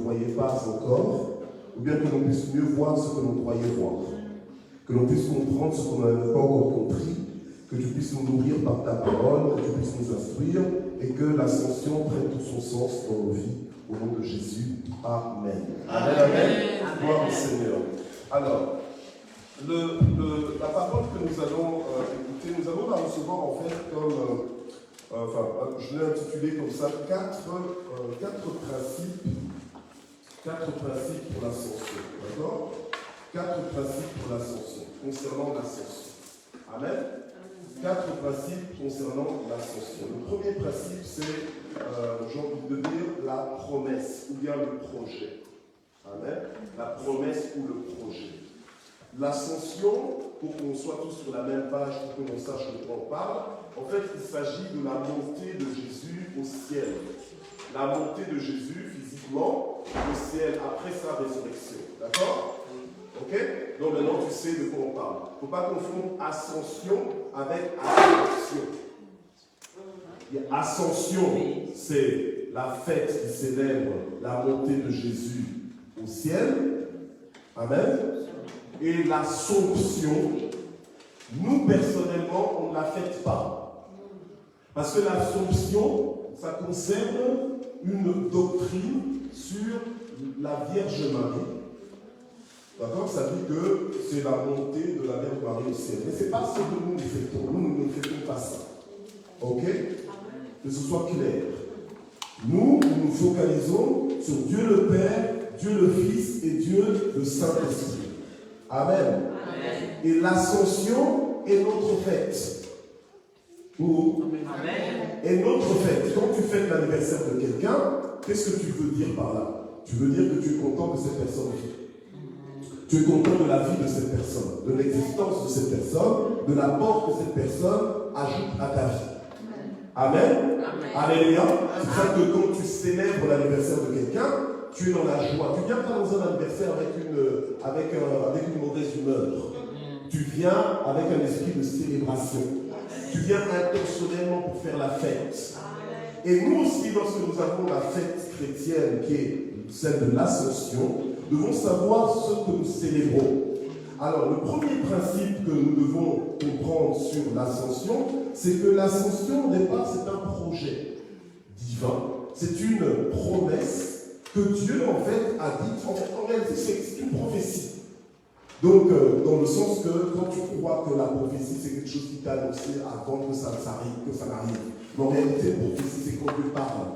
voyait pas encore, ou bien que l'on puisse mieux voir ce que l'on croyait voir. Que l'on puisse comprendre ce qu'on n'avait pas encore compris, que tu puisses nous nourrir par ta parole, que tu puisses nous instruire, et que l'ascension prenne tout son sens dans nos vies. Au nom de Jésus. Amen. Amen. Amen. Gloire au Seigneur. Alors, la parole que nous allons écouter, nous allons la recevoir en fait comme, je l'ai intitulé comme ça, quatre principes pour l'ascension. D'accord? 4 principes pour l'ascension, concernant l'ascension. Amen. 4 principes concernant l'ascension. Le premier principe, c'est, j'ai envie de dire, la promesse, ou bien le projet. Amen. La promesse ou le projet. L'ascension, pour qu'on soit tous sur la même page, pour que l'on sache de quoi on parle, en fait, il s'agit de la montée de Jésus au ciel. La montée de Jésus, physiquement, au ciel, après sa résurrection. D'accord? Ok? Donc maintenant, tu sais de quoi on parle. Il ne faut pas confondre ascension avec ascension. Ascension, c'est la fête qui célèbre la montée de Jésus au ciel. Amen. Et l'assomption, nous personnellement, on ne la fête pas. Parce que l'assomption, ça concerne une doctrine sur la Vierge Marie. D'accord? Ça dit que c'est la montée de la Vierge Marie au ciel. Mais ce n'est pas ce que nous fêtons. Nous ne fêtons pas ça. Ok? Que ce soit clair. Nous nous focalisons sur Dieu le Père, Dieu le Fils et Dieu le Saint-Esprit. Amen. Amen. Et l'ascension est notre fête. Est notre fête. Quand tu fêtes l'anniversaire de quelqu'un, qu'est-ce que tu veux dire par là? Tu veux dire que tu es content que cette personne vive. Tu es content de la vie de cette personne, de l'existence de cette personne, de l'apport que cette personne ajoute à ta vie. Amen. Amen. Alléluia. C'est ça que quand tu célèbres l'anniversaire de quelqu'un, tu es dans la joie. Tu ne viens pas dans un anniversaire avec une mauvaise humeur. Tu viens avec un esprit de célébration. Tu viens intentionnellement pour faire la fête. Et nous aussi, lorsque nous avons la fête chrétienne qui est celle de l'Ascension, devons savoir ce que nous célébrons. Alors, le premier principe que nous devons comprendre sur l'ascension, c'est que l'ascension, au départ, c'est un projet divin. C'est une promesse que Dieu, en fait, a dit. En réalité, c'est une prophétie. Donc, dans le sens que quand tu crois que la prophétie, c'est quelque chose qui t'a annoncé avant que ça n'arrive. Mais en réalité, la prophétie, c'est quand Dieu parle.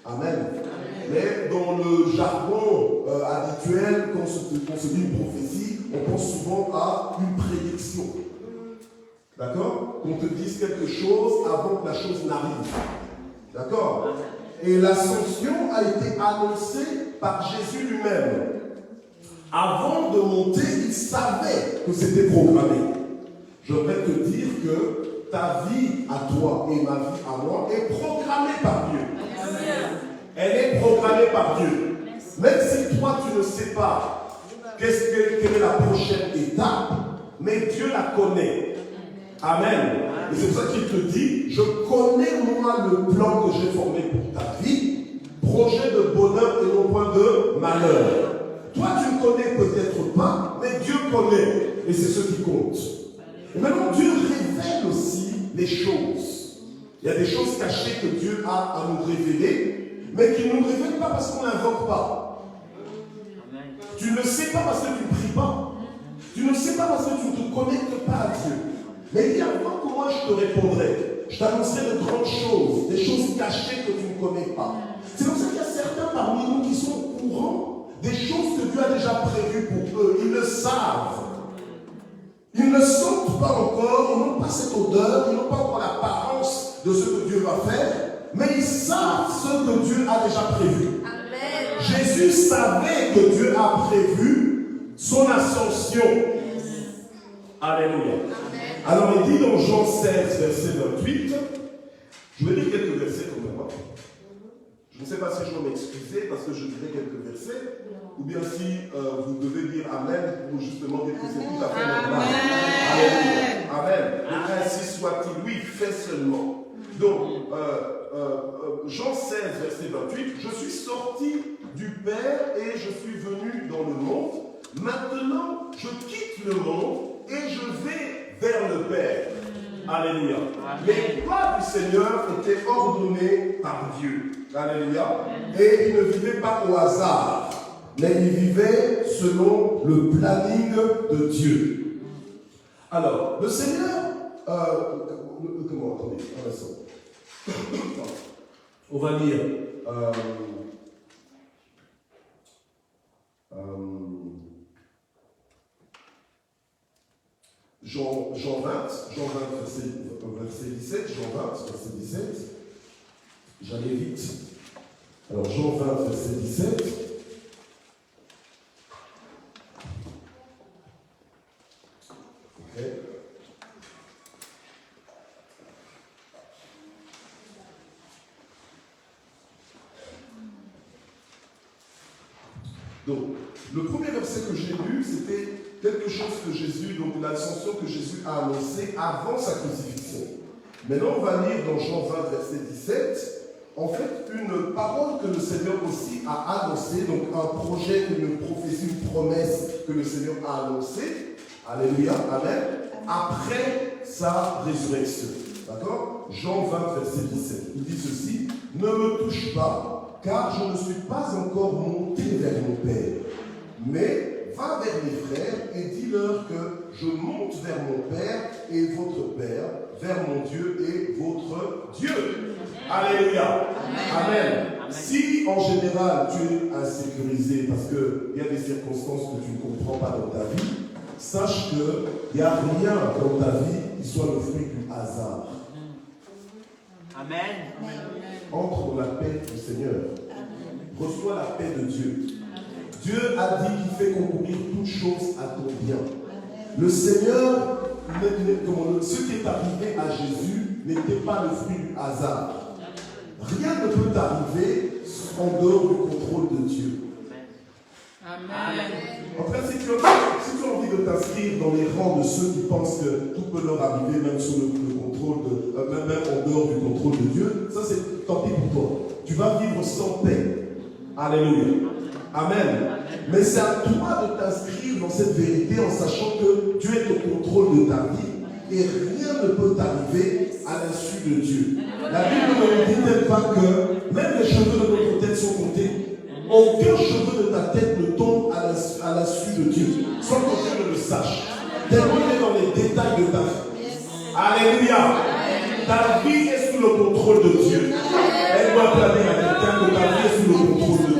Amen. Mais dans le jargon habituel, quand on se dit une prophétie, on pense souvent à une prédiction. D'accord? Qu'on te dise quelque chose avant que la chose n'arrive. D'accord? Et l'ascension a été annoncée par Jésus lui-même. Avant de monter, il savait que c'était programmé. J'aimerais te dire que ta vie à toi et ma vie à moi est programmée par Dieu. Elle est programmée par Dieu. Même si toi tu ne sais pas quelle est la prochaine étape, mais Dieu la connaît. Amen. Et c'est pour ça qu'il te dit, je connais moi le plan que j'ai formé pour ta vie, projet de bonheur et non point de malheur. Toi tu ne connais peut-être pas, mais Dieu connaît. Et c'est ce qui compte. Et maintenant Dieu révèle aussi les choses. Il y a des choses cachées que Dieu a à nous révéler, mais qui ne nous révèle pas parce qu'on n'invoque pas. Tu ne sais pas parce que tu ne pries pas. Tu ne sais pas parce que tu ne te connectes pas à Dieu. Mais il y a moi comment je te répondrai. Je t'annoncerai de grandes choses, des choses cachées que tu ne connais pas. C'est pour ça qu'il y a certains parmi nous qui sont au courant des choses que Dieu a déjà prévues pour eux. Ils le savent. Ils ne sentent pas encore, ils n'ont pas cette odeur, ils n'ont pas encore l'apparence de ce que Dieu va faire. Mais ils savent ce que Dieu a déjà prévu. Amen. Jésus savait que Dieu a prévu son ascension. Alléluia. Amen. Alors il dit dans Jean 16, verset 28, je vais lire quelques versets quand même. Je ne sais pas si je dois m'excuser parce que je dirai quelques versets, ou bien si vous devez dire Amen pour justement dire que c'est tout à fait normal. Alléluia. Amen. Ainsi soit-il. Oui, fais seulement. Donc, Jean 16, verset 28, je suis sorti Père et je suis venu dans le monde. Maintenant, je quitte le monde et je vais vers le Père. Alléluia. Les plans du Seigneur étaient ordonnés par Dieu. Alléluia. Et il ne vivait pas au hasard, mais il vivait selon le planning de Dieu. Alors, le Seigneur, comment, attendez, un instant. On va lire Jean 20, verset 17, Jean 20, verset 17. J'allais vite. Alors, Jean 20, verset 17. Ok. Donc, le premier verset que j'ai lu, c'était quelque chose que Jésus, donc l'ascension que Jésus a annoncée avant sa crucifixion. Maintenant, on va lire dans Jean 20, verset 17, en fait, une parole que le Seigneur aussi a annoncée, donc un projet, une prophétie, une promesse que le Seigneur a annoncée. Alléluia, amen. Après sa résurrection. D'accord? Jean 20, verset 17. Il dit ceci, ne me touche pas, car je ne suis pas encore monté vers mon Père. Mais va vers mes frères et dis-leur que je monte vers mon Père et votre Père, vers mon Dieu et votre Dieu. Alléluia. Amen. Si en général tu es insécurisé parce qu'il y a des circonstances que tu ne comprends pas dans ta vie, sache qu'il n'y a rien dans ta vie qui soit le fruit du hasard. Amen. Entre dans la paix du Seigneur. Reçois la paix de Dieu. Dieu a dit qu'il fait concourir toutes choses à ton bien. Le Seigneur, ce qui est arrivé à Jésus n'était pas le fruit du hasard. Rien ne peut t'arriver en dehors du contrôle de Dieu. Amen. En fait, si tu as envie de t'inscrire dans les rangs de ceux qui pensent que tout peut leur arriver, même sous le contrôle même en dehors du contrôle de Dieu, ça c'est tant pis pour toi. Tu vas vivre sans paix. Alléluia. Amen. Mais c'est à toi de t'inscrire dans cette vérité en sachant que tu es au contrôle de ta vie et rien ne peut t'arriver à l'insu de Dieu. La Bible ne nous dit pas que même les cheveux de notre tête sont comptés. Aucun cheveu de ta tête ne tombe à l'insu de Dieu, sans que Dieu ne le sache. Tellement il est dans les détails de ta vie. Alléluia. Ta vie est sous le contrôle de Dieu. Elle doit planer à quelqu'un que ta vie est sous le contrôle de Dieu.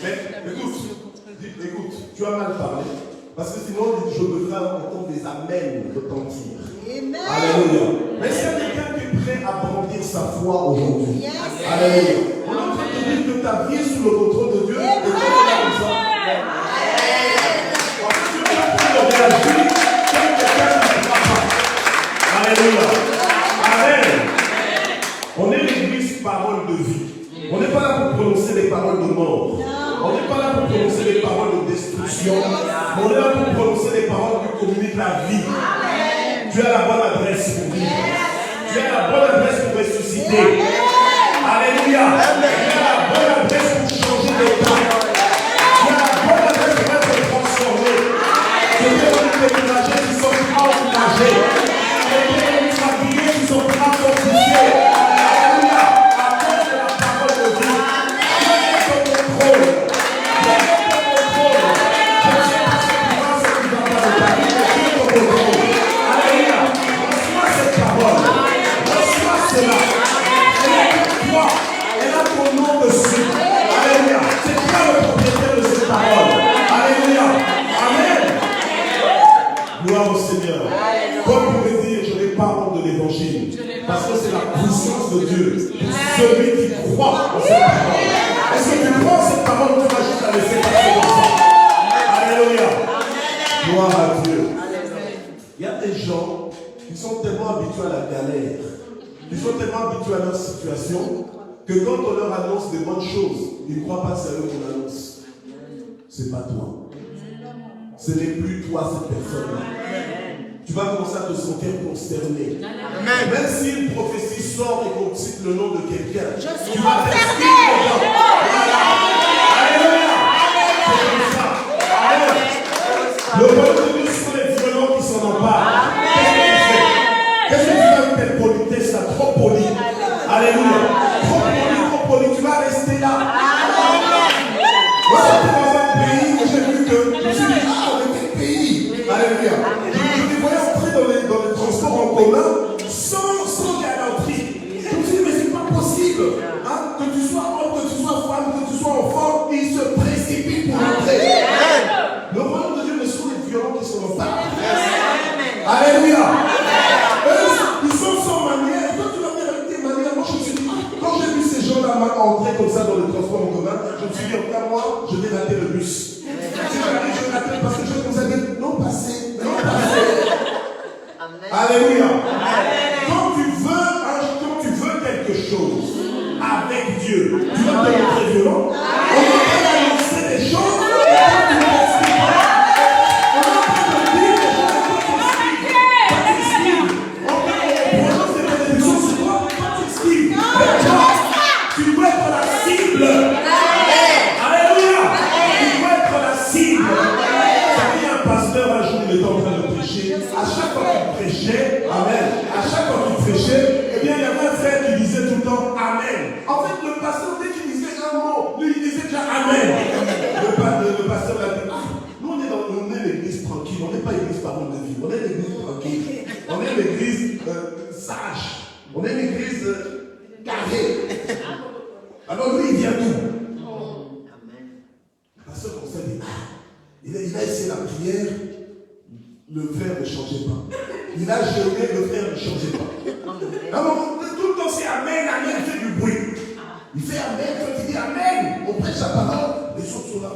Mais écoute, tu as mal parlé. Parce que sinon, je devrais entendre des amens retentir. Alléluia. Mais s'il y a quelqu'un qui est prêt à brandir sa foi aujourd'hui, alléluia. On est en train de dire que ta vie est sous le contrôle de Dieu. Et tu es comme ça. En fait, tu es en train de réagir comme quelqu'un qui ne croit pas. Alléluia. Amen. On est l'église parole de vie. On n'est pas là pour prononcer des paroles de mort. On n'est pas là pour prononcer des paroles de destruction. Mais on est là pour prononcer des paroles qui communiquent la vie. Tu as la bonne adresse pour vivre. Tu as la bonne adresse pour ressusciter. Alléluia. Tu as la bonne adresse pour changer d'état. Tu as la bonne adresse pour être transformé. Tu es dans les déménagés qui sont encouragés. Tu es dans les familles qui sont fortifiés. Alléluia. À cause de la parole de Dieu. Tu es au contrôle. Tu es au contrôle. Je ne sais pas ce qui va, ce qui ne va pas de ta vie, mais tu es au contrôle. Alléluia. Reçois cette parole. Reçois cela. Toi, elle a ton nom dessus. Alléluia. C'est toi le propriétaire de cette parole. Alléluia. Amen. Gloire au Seigneur. Comme vous pouvez dire, je n'ai pas honte de l'évangile. Parce que c'est la puissance de Dieu. Celui qui croit en cette parole. Est-ce que tu crois en cette parole ou tu vas juste la laisser passer comme ça? Alléluia. Gloire à Dieu. Il y a des gens qui sont tellement habitués à la galère, qui sont tellement habitués à leur situation, que quand on leur annonce des bonnes choses, ils ne croient pas que c'est eux qu'on annonce. Ce n'est pas toi. Ce n'est plus toi cette personne-là. tu vas commencer à te sentir consterné. Amen. Même si une prophétie sort et qu'on cite le nom de quelqu'un, Je suis tu vas rester concerné. Alléluia. C'est comme ça. Amen. Le royaume de Dieu sont les violents qui s'en emparent. Qu'est-ce que tu fais avec tes politesses là? Trop poli. Alléluia. Trop poli. Tu vas rester là. Moi, j'étais dans un pays où j'ai vu que je me suis dit, ah, mais quel pays? Alléluia. Je les voyais entrer dans les transports en commun sans galanterie. Je me suis dit, mais c'est pas possible. Hein? Que tu sois homme, que tu sois femme, que tu sois enfant, ils se précipitent pour entrer. Le royaume de Dieu ne sont les violents qui sont en face. Alléluia. Ils sont sans manière. Toi, tu vas venir avec tes manières. Moi, je me suis dit, quand j'ai vu ces gens-là entrer comme ça dans le transport en commun, je me suis dit, en moi, je vais rater le bus. Je vais rater parce que je vous ai dit, non passez, non passez. Alléluia. Quand tu veux quelque chose avec Dieu, tu vas te montrer violent. On va t'annoncer des choses. Tu dois être la cible. Alléluia. Tu dois être la cible. Il y a un pasteur un jour, il était en train de prêcher. À chaque fois qu'il prêchait, amen. À chaque fois qu'il prêchait, eh bien, il y avait un frère qui disait tout le temps amen. En fait, le pasteur, dès qu'il disait un mot, lui, il disait déjà amen. Le pasteur l'a dit, nous, on est l'église tranquille. On n'est pas l'église parole de vie. On est l'église tranquille. On est l'église sage. On est l'église carrée. Alors lui, il vient d'où? Le pasteur comme ça dit, il a essayé la prière, le frère ne changeait pas. Il a jeûné, le frère ne changeait pas. Alors, tout le temps c'est amen, amen, il fait du bruit. Il fait amen, quand il dit amen, on prêche la parole, les autres sont là.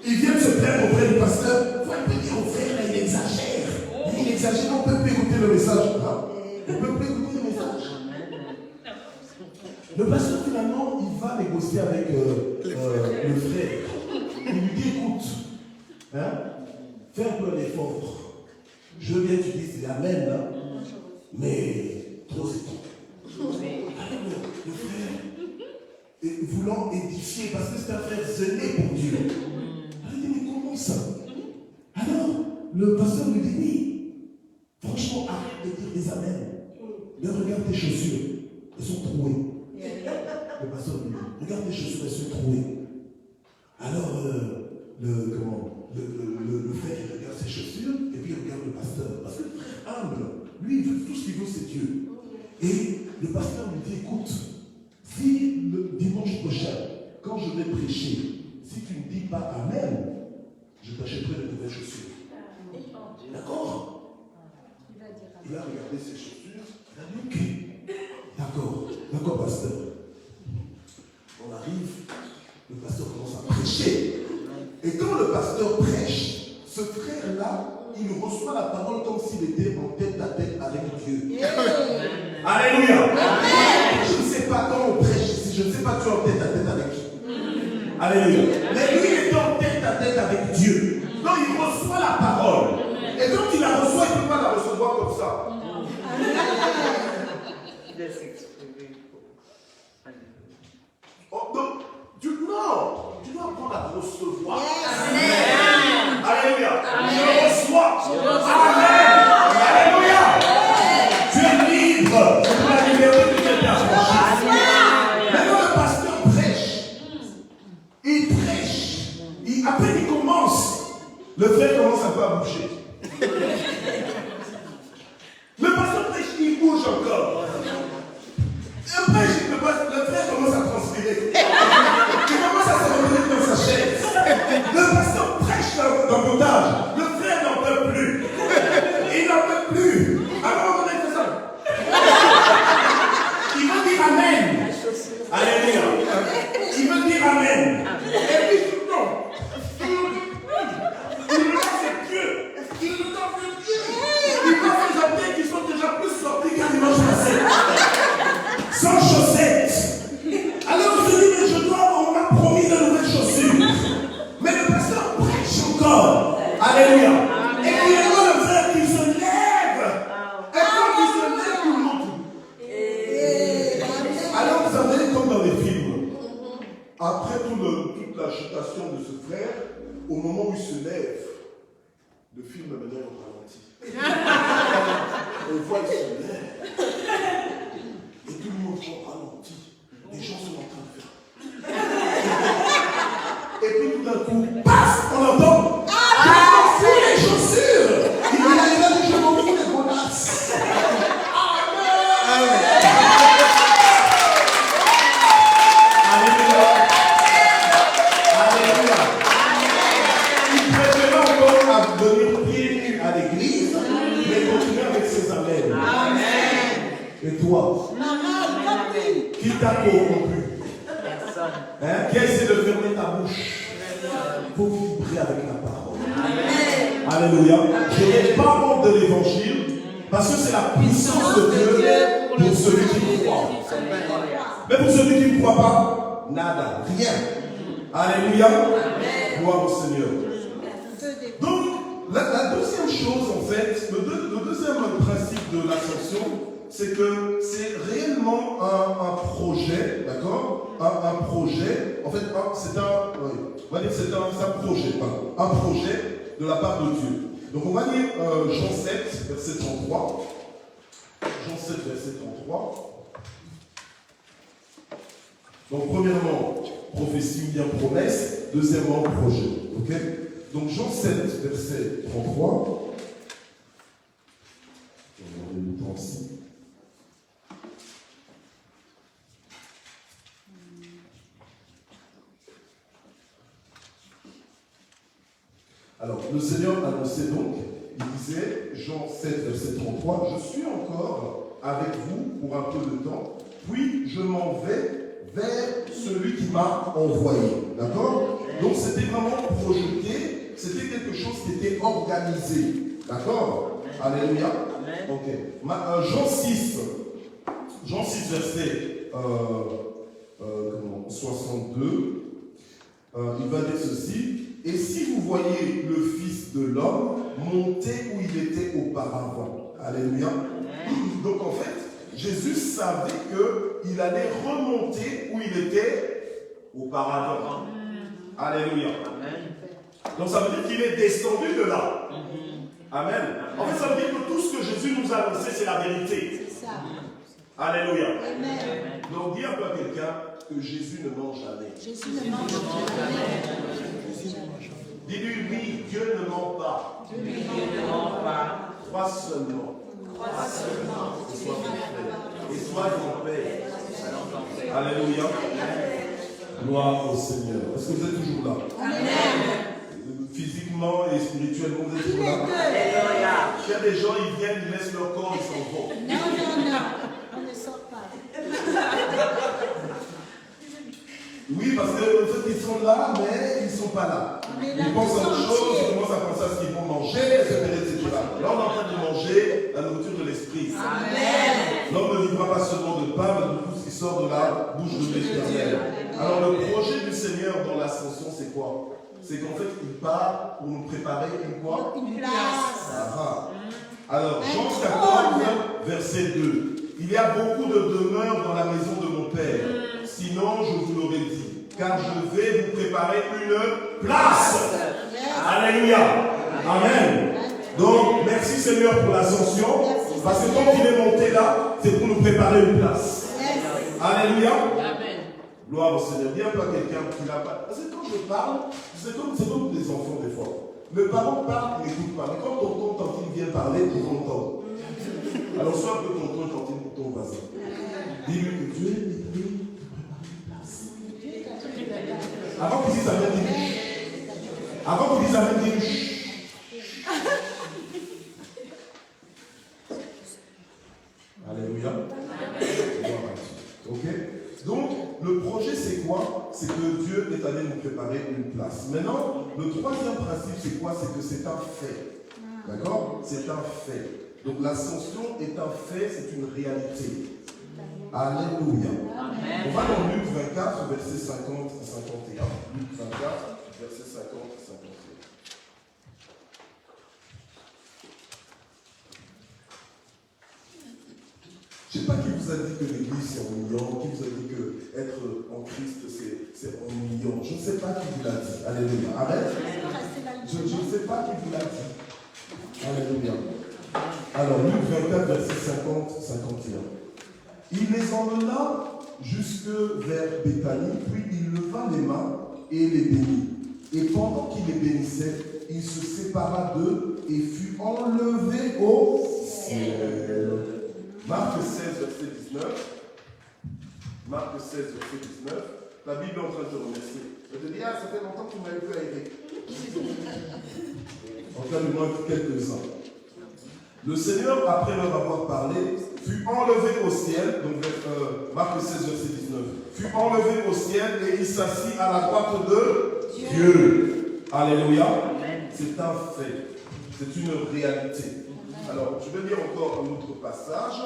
Il vient de se plaindre auprès du pasteur. Il faut dire au frère, là, il exagère. Il exagère, on ne peut plus écouter le message. Hein? On ne peut plus écouter le message. Le pasteur, finalement, il va négocier avec le frère. Il lui dit, écoute, hein, fais un peu un effort. Je veux bien que tu dises amen, là, mais trop c'est trop. Alors, le frère, voulant édifier, parce que c'est un frère zélé pour Dieu. Il dit, mais comment ça? Alors, le pasteur lui dit, oui, franchement, arrête de dire des amens. Mais regarde tes chaussures, elles sont trouées. Le pasteur lui dit, regarde tes chaussures, elles sont trouées. Alors, le frère, il regarde ses chaussures, et puis il regarde le pasteur. Parce que le frère humble, lui, tout ce qu'il veut, c'est Dieu. Et le pasteur lui dit, écoute, si le dimanche prochain, quand je vais prêcher, si tu ne dis pas amen, je t'achèterai de nouvelles chaussures. D'accord? Il a regardé ses chaussures, il a dit, ok, d'accord, pasteur. On arrive, le pasteur commence à prêcher. Et quand le pasteur prêche, ce frère-là, il reçoit la parole comme s'il était en tête à tête avec Dieu. Alléluia. Je ne sais pas quand on prêche ici, je ne sais pas tu es en tête à tête avec qui. Alléluia. Mais lui, il était en tête à tête avec Dieu. Donc il reçoit la parole. Et quand il la reçoit, il ne peut pas la recevoir comme ça. Il laisse exprimer. Donc, tu dois apprendre à recevoir. Amen. Alléluia. Je reçois. Amen. Alléluia. Tu es libre. Tu as libéré de tes affranchis. Maintenant, le pasteur prêche. Il prêche. À peine il commence, le frère commence un peu à bouger. Le pasteur prêche, il bouge encore. Le frère commence à transpirer. Il commence à se remettre dans sa chaise. Le pasteur prêche dans l'otage. Le frère n'en peut plus. où il se lève, le film maintenant est au ralenti. On voit il se lève. Et tout le monde est au ralenti. Les gens sont en train de faire. Et puis tout d'un coup, paf, on entend. Je m'en fous les chaussures. Il a dit je m'en fous les godasses. Amen. Alléluia. Alléluia. Il préfère encore à venir pieds nus à l'église, mais continuer avec ses amens. Amen. Et toi, qui t'a corrompu? Hein? Qui a essayé de fermer ta bouche? Il faut vibrer avec la parole. Amen. Alléluia. Je n'ai pas honte de l'évangile parce que c'est la puissance de Dieu pour celui qui croit. Mais pour celui qui ne croit pas, nada, rien. Alléluia. Gloire au Seigneur. Donc, la deuxième chose, en fait, le deuxième principe de l'ascension, c'est que c'est réellement un projet, d'accord? Un projet, en fait, c'est un projet, pardon, un projet de la part de Dieu. Donc on va lire Jean 7, verset 33. Jean 7, verset 33. Donc premièrement, prophétie ou bien promesse, deuxièmement, projet. Ok? Donc Jean 7, verset 33. Je vais regarder le temps ici. Alors, le Seigneur annonçait donc, il disait, Jean 7, verset 33, « Je suis encore avec vous pour un peu de temps, puis je m'en vais vers celui qui m'a envoyé. » D'accord? Donc, c'était vraiment projeté, c'était quelque chose qui était organisé. D'accord? Alléluia. Ok. Jean 6, verset 62, il va dire ceci. Et si vous voyez le Fils de l'homme monter où il était auparavant. Alléluia. Donc en fait, Jésus savait qu'il allait remonter où il était auparavant. Alléluia. Donc ça veut dire qu'il est descendu de là. Amen. En fait, ça veut dire que tout ce que Jésus nous a annoncé, c'est la vérité. C'est ça. Alléluia. Amen. Donc dis un peu à quelqu'un que Jésus ne ment jamais. Jésus ne ment jamais. Dis-lui, oui, Dieu ne ment pas. Dieu ne ment pas. Crois seulement. Crois seulement. Et sois en paix. Alléluia. Gloire au Seigneur. Est-ce que vous êtes toujours là? Amen. Physiquement et spirituellement, vous êtes toujours là? Alléluia. Il y a des gens, ils viennent, ils laissent leur corps, ils s'en vont. Non. On ne sort pas. Oui, parce qu'en fait, ils sont là, mais ils ne sont pas là. Ils pensent à autre chose, ils commencent à penser à ce qu'ils vont manger, etc. Là, on est en train de manger la nourriture de l'esprit. Amen. L'homme ne vivra pas seulement de pain, mais de tout ce qui sort de la bouche de l'Éternel. Alors, le projet du Seigneur dans l'ascension, c'est quoi? C'est qu'en fait, il part pour nous préparer une quoi? Une place. Alors, Jean 14, verset 2. Il y a beaucoup de demeures dans la maison de mon Père. Sinon, je vous l'aurais dit. Car je vais vous préparer une place. Alléluia. Amen. Donc, merci Seigneur pour l'ascension. Parce que quand il est monté là, c'est pour nous préparer une place. Alléluia. Gloire au Seigneur. Dis un peu à quelqu'un qui n'a pas. Parce que quand je parle, c'est comme des enfants des fois. Le parent parle, il n'écoute pas. Mais quand tonton, tantine vient parler, ils vont entendre. Alors sois un peu tonton, tantine pour ton voisin. Dis-lui que Dieu est venu te préparer une place. Avant qu'ils disent Amen, dis-lui. Avant qu'ils disent Amen, dis-lui. Alléluia. Ok? Donc, le projet, c'est quoi? C'est que Dieu est allé nous préparer une place. Maintenant, le troisième principe, c'est quoi? C'est que c'est un fait. D'accord? C'est un fait. Donc, l'ascension est un fait, c'est une réalité. Alléluia. Amen. On va dans Luc 24, verset 50 à 51. Luc 24, verset 50 à 51. Je ne sais pas qui vous a dit que l'église c'est ennuyant, qui vous a dit que être en Christ c'est ennuyant. Je ne sais pas qui vous l'a dit. Alléluia. Amen. Je ne sais pas qui vous l'a dit. Alléluia. Alors, Luc 24, verset 50-51. Il les emmena jusque vers Béthanie, puis il leva les mains et les bénit. Et pendant qu'il les bénissait, il se sépara d'eux et fut enlevé au ciel. Marc 16, verset 19. Marc 16, verset 19. La Bible est en train de te remercier. Elle te dit, ah, ça fait longtemps que tu m'avais vu à Eric. En tout cas, il manque quelques-uns. Le Seigneur, après leur avoir parlé, fut enlevé au ciel, donc Marc 16, verset 19, fut enlevé au ciel et il s'assit à la droite de Dieu. Alléluia. C'est un fait. C'est une réalité. Alors, je vais lire encore un autre passage.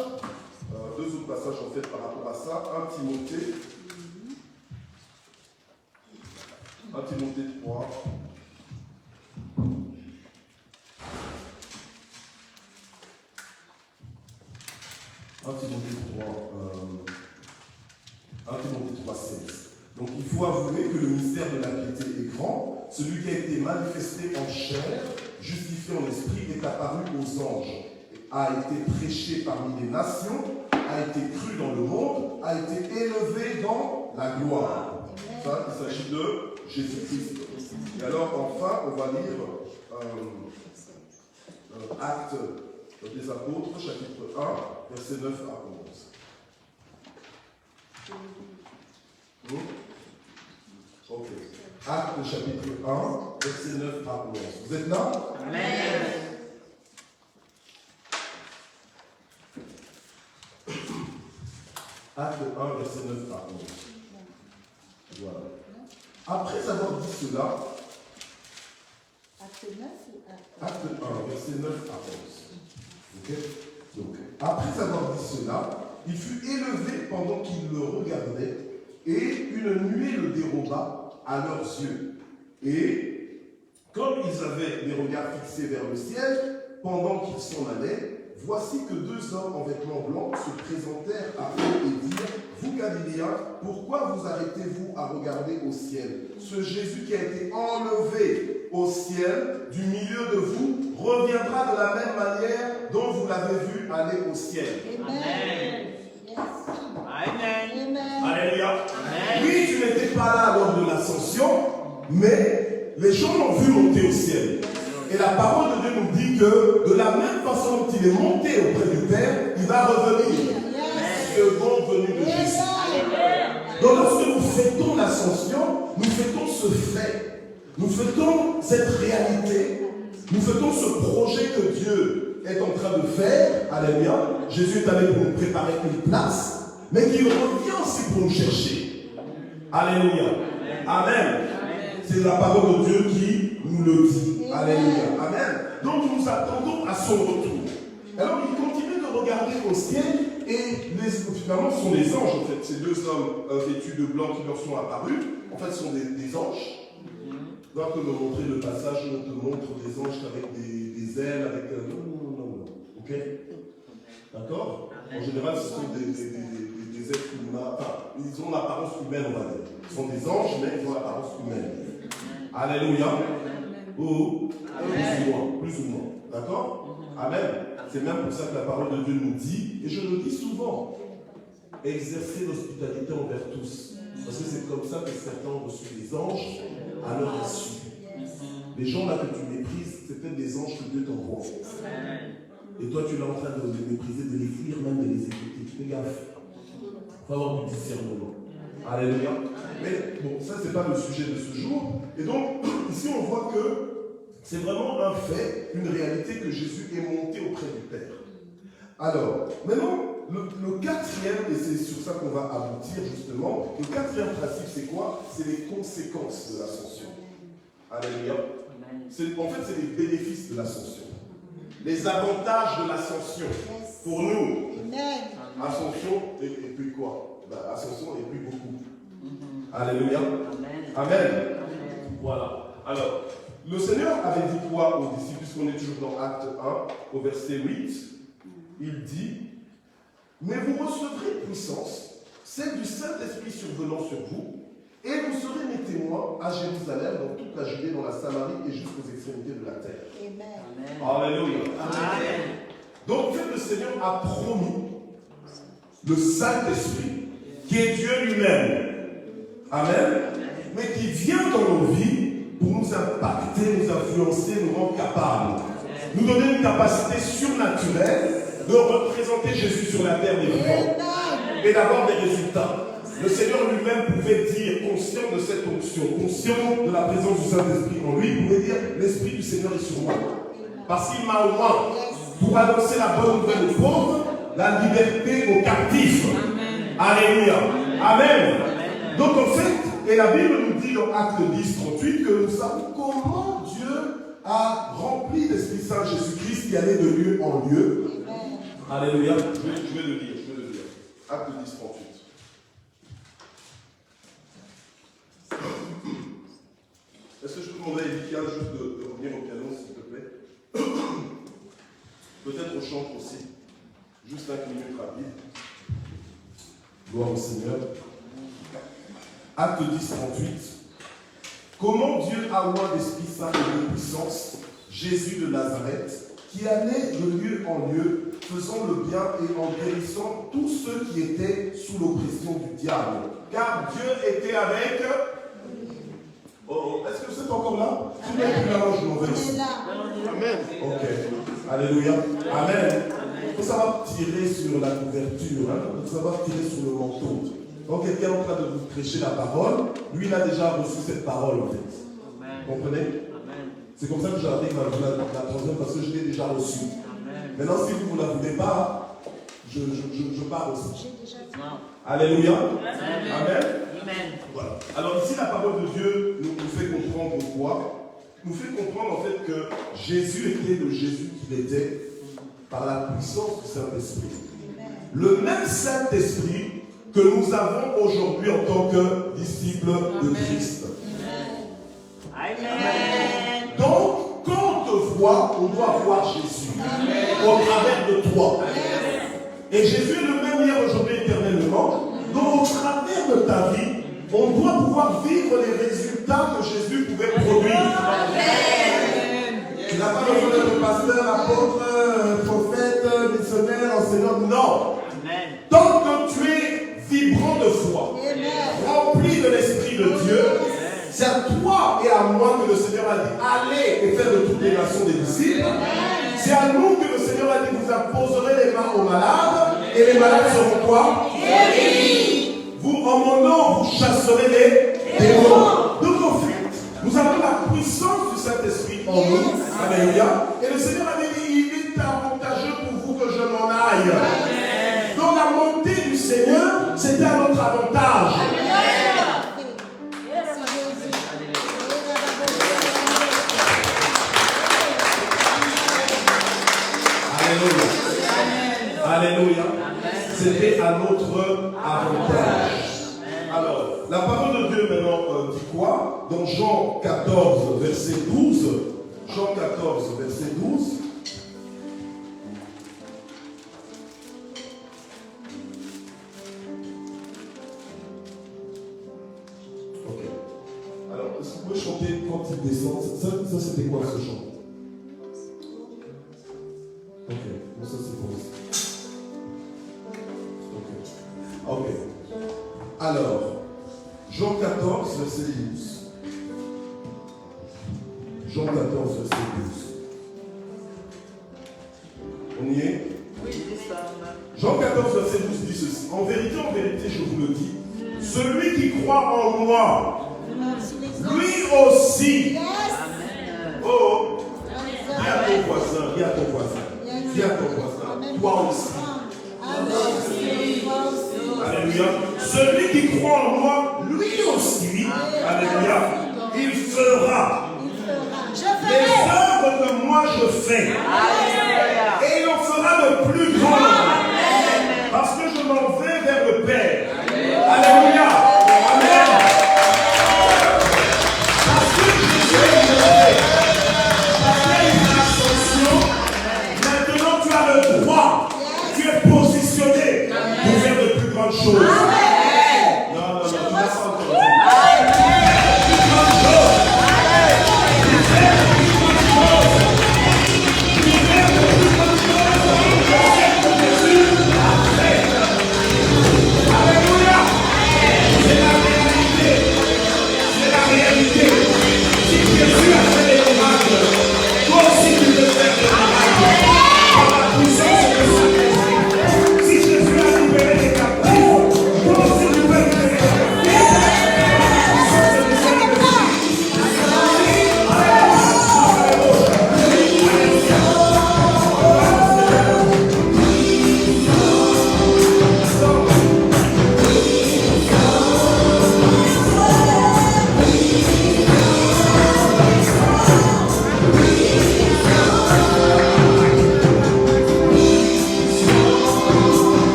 Deux autres passages en fait par rapport à ça. 1 Timothée. 1 Timothée 3. 1 Timothée 3, 16. Donc il faut avouer que le mystère de la piété est grand. Celui qui a été manifesté en chair, justifié en esprit, est apparu aux anges, a été prêché parmi les nations, a été cru dans le monde, a été élevé dans la gloire. Ça, il s'agit de Jésus-Christ. Et alors enfin, on va lire Actes des Apôtres, chapitre 1, versets 9 à 11. Ok. Actes chapitre 1, versets 9 à 11. Vous êtes là? Amen. Acte 1, verset 9 à 11. Voilà. Après avoir dit cela, Acte 1, verset 9 à 11. Ok? Donc, après avoir dit cela, il fut élevé pendant qu'il le regardait, et une nuée le déroba à leurs yeux. Et comme ils avaient les regards fixés vers le ciel, pendant qu'ils s'en allaient, voici que deux hommes en vêtements blancs se présentèrent à eux et dirent, vous Galiléens, pourquoi vous arrêtez-vous à regarder au ciel? Ce Jésus qui a été enlevé au ciel du milieu de vous reviendra de la même manière dont vous l'avez vu aller au ciel. Amen. Amen. Alléluia. Oui, tu n'étais pas là lors de l'ascension, mais les gens l'ont vu monter au ciel. Et la parole de Dieu nous dit que de la même façon dont il est monté auprès du Père, il va revenir. Second venu de Jésus. Donc lorsque nous fêtons l'ascension, nous fêtons ce fait. Nous fêtons cette réalité. Nous fêtons ce projet que Dieu est en train de faire. Alléluia. Jésus est allé pour nous préparer une place, mais qu'il revient aussi pour nous chercher. Alléluia. Amen. C'est la parole de Dieu qui nous le dit. Alléluia. Amen. Donc nous attendons à son retour. Alors il continue de regarder au ciel et finalement ce sont des anges en fait. Ces deux hommes vêtus de blanc qui leur sont apparus, en fait ce sont des anges. Donc on te montrer le passage où on te montre des anges avec des ailes, avec... Non. Ok? D'accord? En général ce sont des êtres humains, enfin ils ont l'apparence humaine on va dire. Ce sont des anges mais ils ont l'apparence humaine. Alléluia. Oh, plus ou moins. D'accord? Amen. C'est même pour ça que la parole de Dieu nous dit, et je le dis souvent, exercer l'hospitalité envers tous. Parce que c'est comme ça que certains ont reçu des anges à leur insu. Les gens là que tu méprises, c'est peut-être des anges que Dieu t'envoie. Et toi tu es en train de les mépriser, de les fuir, même de les écouter. Fais gaffe. Il faut avoir du discernement. Alléluia. Mais bon, ça c'est pas le sujet de ce jour. Et donc, ici on voit que c'est vraiment un fait, une réalité que Jésus est monté auprès du Père. Alors, maintenant, le quatrième, et c'est sur ça qu'on va aboutir justement, le quatrième principe c'est quoi? C'est les conséquences de l'ascension. Alléluia. En fait, c'est les bénéfices de l'ascension. Les avantages de l'ascension. Pour nous, ascension et puis quoi? Ascension et puis beaucoup. Alléluia. Amen. Voilà. Alors, le Seigneur avait dit quoi aux disciples, puisqu'on est toujours dans Acte 1, au verset 8, il dit, mais vous recevrez puissance, celle du Saint-Esprit survenant sur vous, Et vous serez mes témoins à Jérusalem, dans toute la Judée, dans la Samarie et jusqu'aux extrémités de la terre. Amen. Alléluia. Amen. Donc, le Seigneur a promis le Saint-Esprit, qui est Dieu lui-même. Amen. Mais qui vient dans nos vies pour nous impacter, nous influencer, nous rendre capables. Nous donner une capacité surnaturelle de représenter Jésus sur la terre des vivants et d'avoir des résultats. Le Seigneur lui-même pouvait dire, conscient de cette onction, conscient de la présence du Saint-Esprit en lui, il pouvait dire, l'Esprit du Seigneur est sur moi. Parce qu'il m'a oint pour annoncer la bonne nouvelle aux pauvres, la liberté aux captifs. Alléluia. Amen. Donc en fait, et la Bible nous dit dans Acte 10, 38, que nous savons comment Dieu a rempli l'Esprit Saint Jésus-Christ qui allait de lieu en lieu. Alléluia. Je vais le lire. Acte 10, 38. Est-ce que je peux demander à Evikia juste de revenir au piano, s'il te plaît? Peut-être au chant aussi. Juste 5 minutes rapide. Gloire au Seigneur. Acte 10, 38. Comment Dieu a oint d'Esprit Saint et de puissance Jésus de Nazareth, qui allait de lieu en lieu, faisant le bien et en guérissant tous ceux qui étaient sous l'oppression du diable. Car Dieu était avec. Oh, est-ce que vous êtes encore là? Si vous n'êtes plus là, je m'en vais ici. Amen. Ok. Alléluia. Amen. Il faut savoir tirer sur la couverture. Il faut savoir tirer sur le manteau. Donc quelqu'un est en train de vous prêcher la parole. Lui, il a déjà reçu cette parole en fait. Vous comprenez? C'est comme ça que j'arrive à la troisième parce que je l'ai déjà reçue. Maintenant, si vous ne la voulez pas, je pars aussi. Alléluia. Amen. Voilà. Alors ici, la parole de Dieu nous fait comprendre quoi? Nous fait comprendre en fait que Jésus était le Jésus qu'il était par la puissance du Saint-Esprit. Le même Saint-Esprit que nous avons aujourd'hui en tant que disciples de Christ. Amen. Donc, quand on te voit, on doit voir Jésus au travers de toi. Et Jésus est le même hier, aujourd'hui, éternellement. Donc, au travers de ta vie, on doit pouvoir vivre les résultats que Jésus pouvait produire. Amen. Tu n'as pas besoin d'être pasteur, apôtre, prophète, missionnaire, enseignant. Non. Amen. Tant que tu es vibrant de foi, rempli de l'Esprit de Dieu, c'est à toi et à moi que le Seigneur a dit allez et faire de toutes les nations des disciples. C'est à nous que le Seigneur a dit vous imposerez les mains aux malades et les malades seront quoi? Guéris. Vous, en mon nom, vous chasserez les démons. Donc en fait, nous avons la puissance du Saint-Esprit en nous. Alléluia. Et le Seigneur avait dit il est avantageux pour vous que je m'en aille. Donc la montée du Seigneur, c'était à notre avantage. Alléluia. C'était à notre avantage. Alors, la parole de Dieu maintenant dit quoi? Dans Jean 14, verset 12. Jean 14, verset 12. Ok. Alors, est-ce que vous pouvez chanter quand il descend? Ça c'était quoi ce chant? Ok, bon, ça c'est pour ça. Ok. Alors, Jean 14, verset 12. Jean 14, verset 12. On y est? Oui, c'est ça. Jean 14, verset 12 dit ceci. En vérité, je vous le dis, celui qui croit en moi, lui aussi. Oh, dis à ton voisin, dis à ton voisin, dis à ton voisin, toi aussi. Alléluia. Celui qui croit en moi, lui aussi, alléluia, il fera les œuvres que moi je fais. Et il en fera de plus grandes. Parce que je m'en vais vers le Père. Alléluia. Amen. Parce que Jésus est monté. Parce qu'il y a une ascension. Maintenant tu as le droit. Tu es positionné pour faire de plus grandes choses.